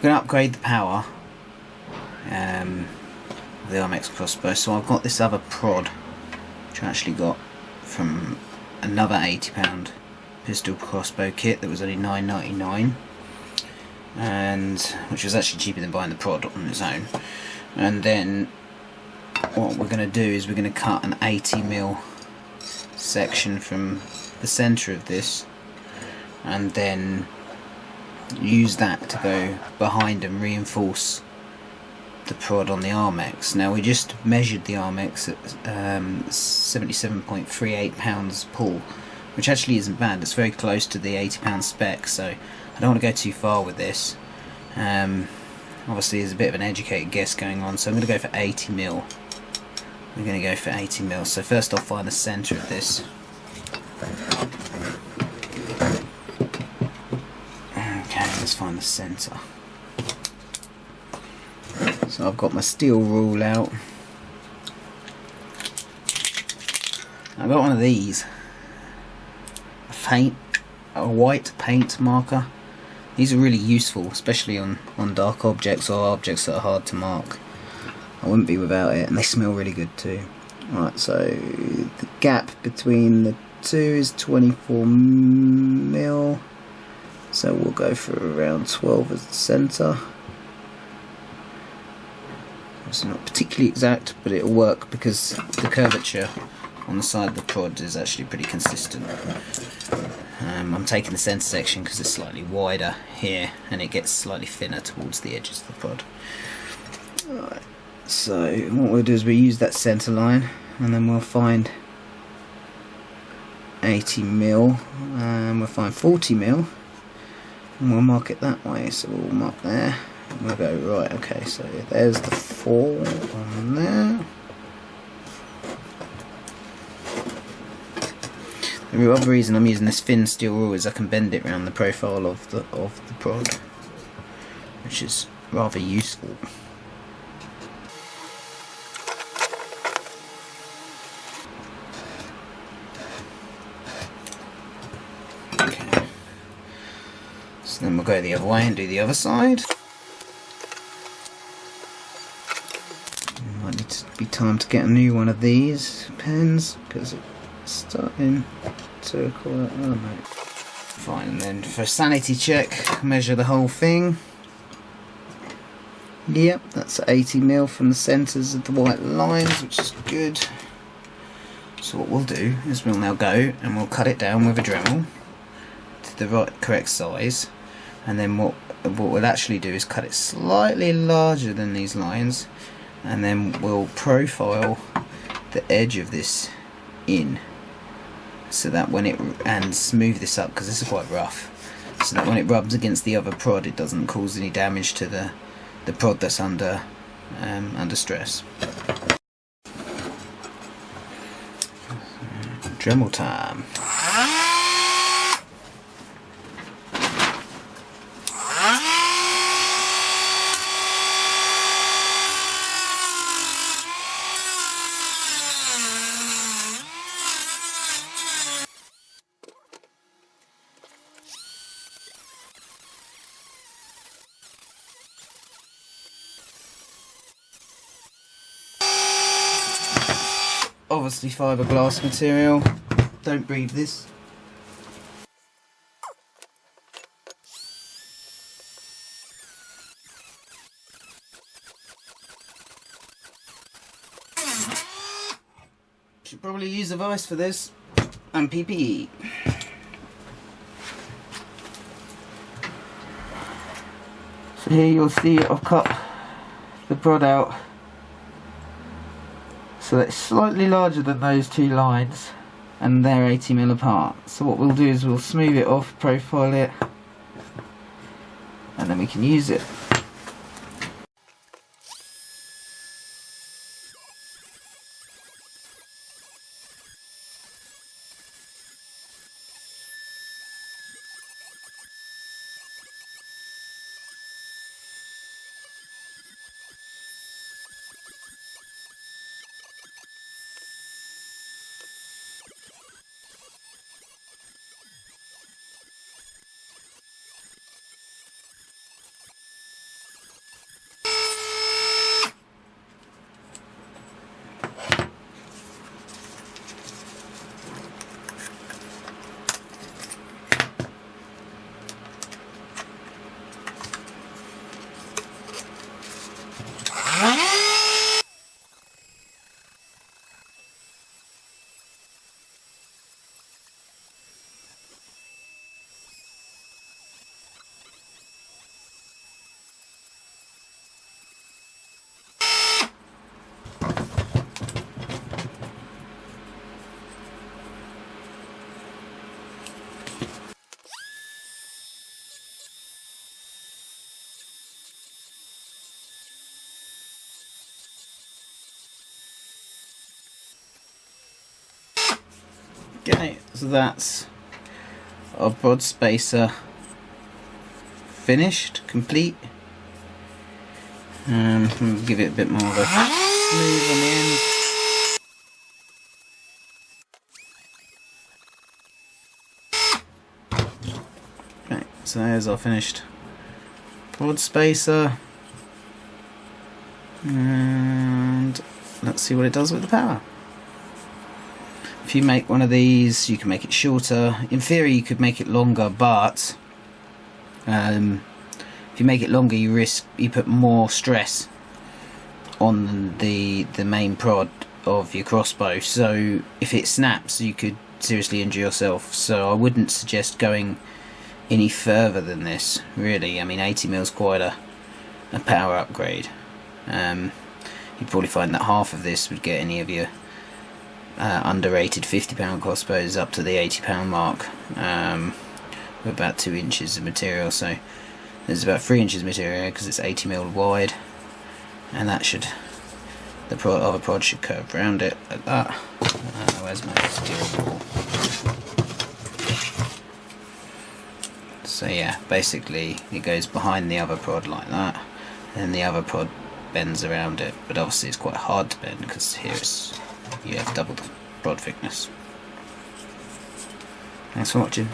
I'm going to upgrade the power of the Armex crossbow. So I've got this other prod, which I actually got from another £80 Pistol Crossbow kit that was only $9.99, and which was actually cheaper than buying the prod on its own. And then what we're going to do is we're going to cut an 80mm section from the centre of this, and then use that to go behind and reinforce the prod on the Armex. Now we just measured the Armex at 77.38 pounds pull, which actually isn't bad. It's very close to the £80 spec, so I don't want to go too far with this. Obviously there's a bit of an educated guess going on, so I'm going to go for 80mm. We're going to go for 80mm. So first I'll find the centre of this. Okay, let's find the centre. So I've got my steel rule out. I've got one of these, a white paint marker. These are really useful, especially on dark objects or objects that are hard to mark. I wouldn't be without it, and they smell really good too. Right, so the gap between the two is 24mm, so we'll go for around 12 as the centre. It's not particularly exact, but it'll work because the curvature on the side of the prod is actually pretty consistent. I'm taking the centre section because it's slightly wider here and it gets slightly thinner towards the edges of the prod. Right, so what we'll do is we'll use that centre line, and then we'll find 80mm, and we'll find 40mm, and we'll mark it that way. So we'll mark there. We'll go, right, okay, so there's the 4 on there. The other reason I'm using this thin steel rule is I can bend it around the profile of the prod, which is rather useful. Okay. So then we'll go the other way and do the other side. Might need to be time to get a new one of these pens because it's starting to quite. Oh no. Fine, and then for a sanity check, measure the whole thing. Yep, that's 80mm from the centres of the white lines, which is good. So what we'll do is we'll now go and we'll cut it down with a Dremel to the correct size, and then what we'll actually do is cut it slightly larger than these lines, and then we'll profile the edge of this in, so that when it, and smooth this up because this is quite rough, so that when it rubs against the other prod it doesn't cause any damage to the prod that's under stress. Dremel time. Obviously fiberglass material, don't breathe this. Should probably use a vice for this, and PPE. So here you'll see I've cut the prod out so that it's slightly larger than those two lines, and they're 80mm apart. So what we'll do is we'll smooth it off, profile it, and then we can use it. Okay, so that's our prod spacer finished, complete. Give it a bit more of a smooth on the end. Okay, so there's our finished prod spacer, and let's see what it does with the power. If you make one of these, you can make it shorter. In theory you could make it longer, but if you make it longer you put more stress on the main prod of your crossbow, so if it snaps you could seriously injure yourself. So I wouldn't suggest going any further than this, really. I mean, 80mm is quite a power upgrade. You'd probably find that half of this would get any of your underrated £50 crossbows up to the £80 mark, with about 2 inches of material. So there's about 3 inches of material because it's 80mm wide, and that should, the other prod should curve around it like that. Where's my steering wheel? So yeah, basically it goes behind the other prod like that, and the other prod bends around it, but obviously it's quite hard to bend because here you have double the prod thickness. Thanks for watching.